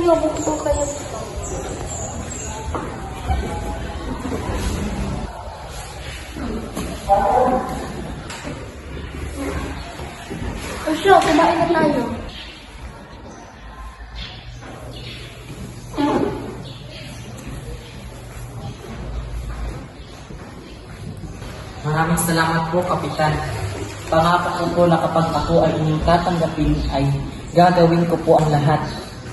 niyo, bukso kayo. Asyo, kumain na tayo. Maraming salamat po, Kapitan. Pangako ko po na kapag ako ay inyong tatanggapin ay gagawin ko po ang lahat.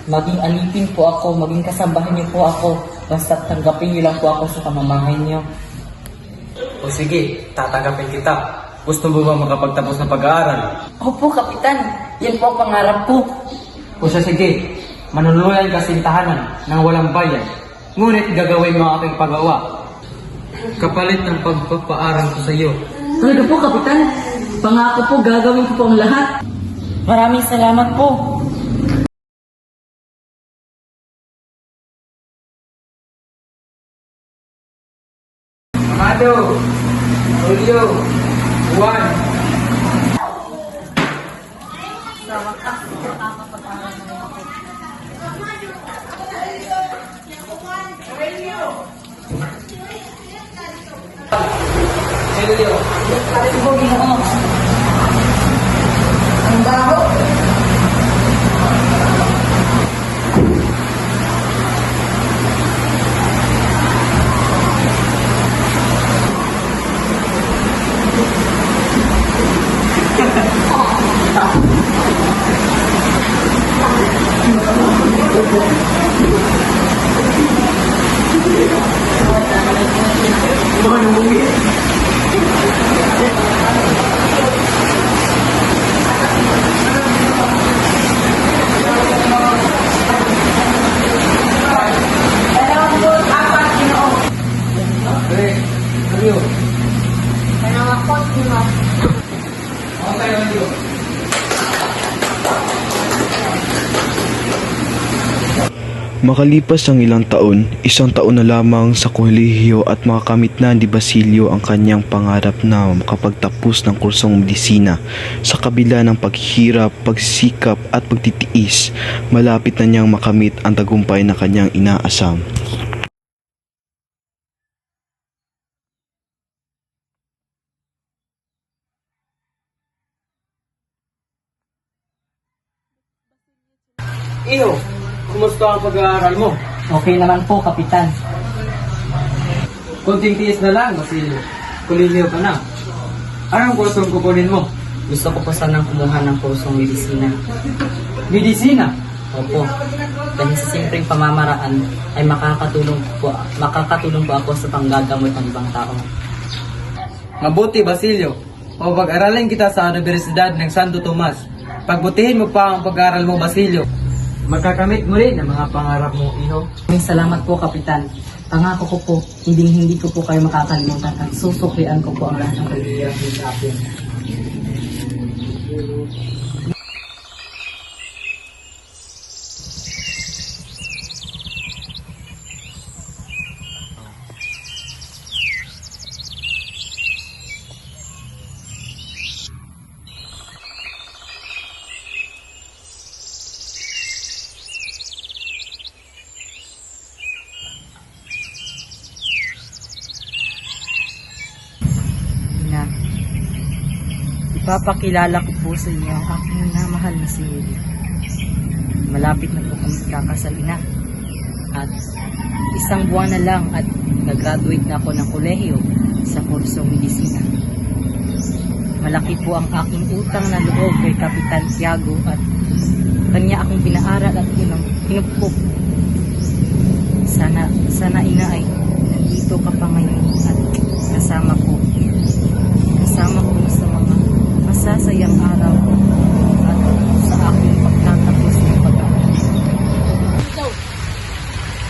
Maging alipin po ako, maging kasambahan niyo po ako, basta tanggapin niyo lang po ako sa pamamahay niyo. O sige, tatanggapin kita. Gusto mo ba makapagtapos ng pag-aaral? Opo, Kapitan. Yan po ang pangarap ko. O siya sige, manunulayan ka sa tahanan ng walang bayan. Ngunit gagawin mo ang aking pagawa. Kapalit ng pagpapaaral ko sa iyo. Talaga po, Kapitan. Pangako po, gagawin ko po ang lahat. Maraming salamat po. Amado, Julio, Juan. Julio. Ang baho. Julio. Nanangakot, di ba? Okay, Julio. Makalipas ang ilang taon, isang taon na lamang sa kolehiyo at makakamit na ni Basilio ang kanyang pangarap na makapagtapos ng kursong medisina. Sa kabila ng paghihirap, pagsikap at pagtitiis, malapit na niyang makamit ang tagumpay na kanyang inaasam. Iyo, kumusta ang pag-aaral mo? Okay naman po, Kapitan. Kunting tiis na lang, Basilio. Kolehiyo ka na. Anong kursong kukunin mo? Gusto ko po sanang kumuha ng kursong medisina. Medisina. Opo. Dahil sa simpleng pamamaraan ay makakatulong po ako sa panggagamot ng ibang tao. Mabuti, Basilio. Mapag-aralin kita sa Universidad ng Santo Tomas. Pagbutihin mo pa ang pag-aaral mo, Basilio. Magkakamit mo rin ang mga pangarap mo, iho. Maraming salamat po, Kapitan. Pangako ko po, hindi ko po kayo makakalimutan at susuklian ko po ang lahat ng paghihirap niyo sa akin. Na ipapakilala ko po sa inyo ang aking minamahal na si Willie. Malapit na po kami kakasal na at isang buwan na lang at nag-graduate na ako ng kolehiyo sa kursong medisina. Malaki po ang aking utang na loob kay Kapitan Tiago at kanya akong pinaaral at pinupok. Sana ina ay nandito ka pa ngayon at kasama ko sa mga masasayang araw at sa aking pagtatapos ng pag-aaral.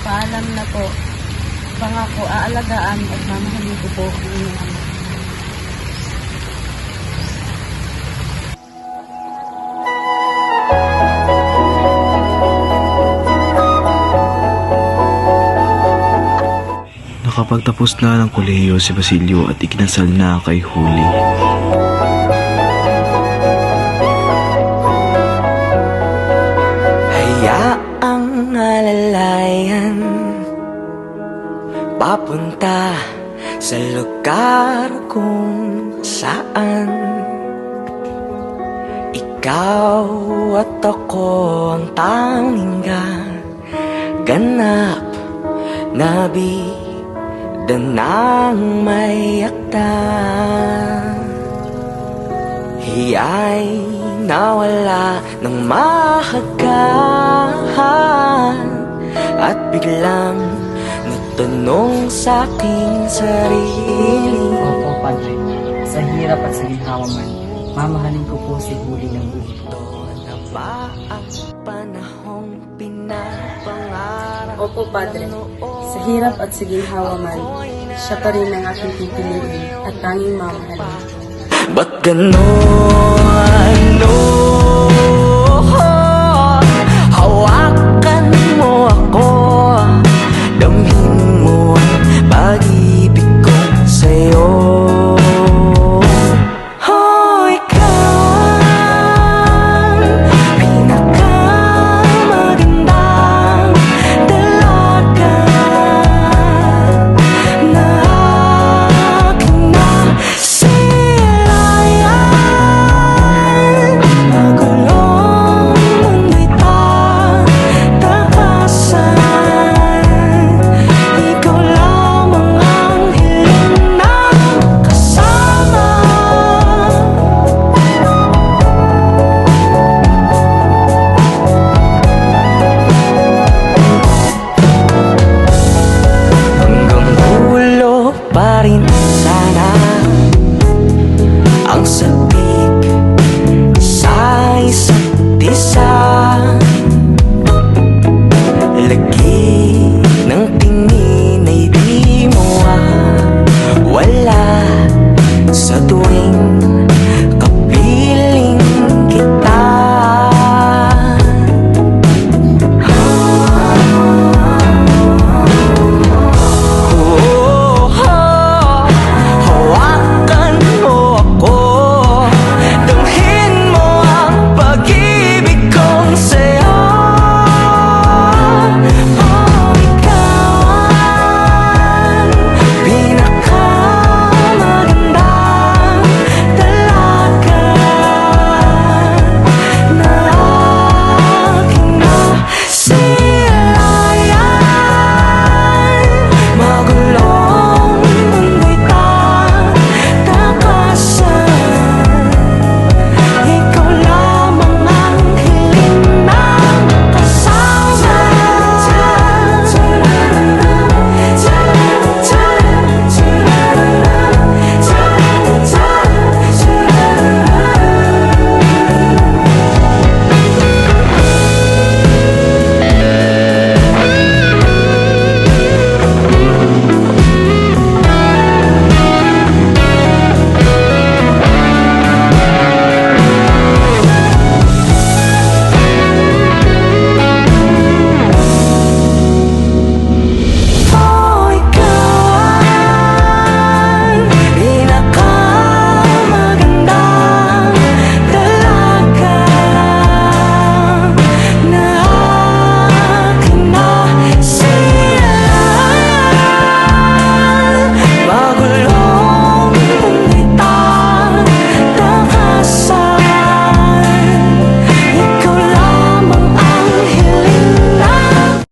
Paalam na po. Pangako, aalagaan at mamahalin ko po ang inyong ama. Nakapagtapos na ng kolehiyo si Basilio at ikinasal na kay Huli. Hayaang Ikaw at ako ang tanging ganap na bida ng may akda. Hiya'y nawala ng mahagkan at biglang natanong sa aking sarili. Opo, Padre. Sa hirap at sa ginhawa man, mamahalin ko po si Huli ng buhay. Ito na ba ang panahong pinapangarap? Opo, Padre. Sa hirap at sa ginhawa man, siya pa rin ang aking pipiliin at tanging mamahalin. Ba't ganon?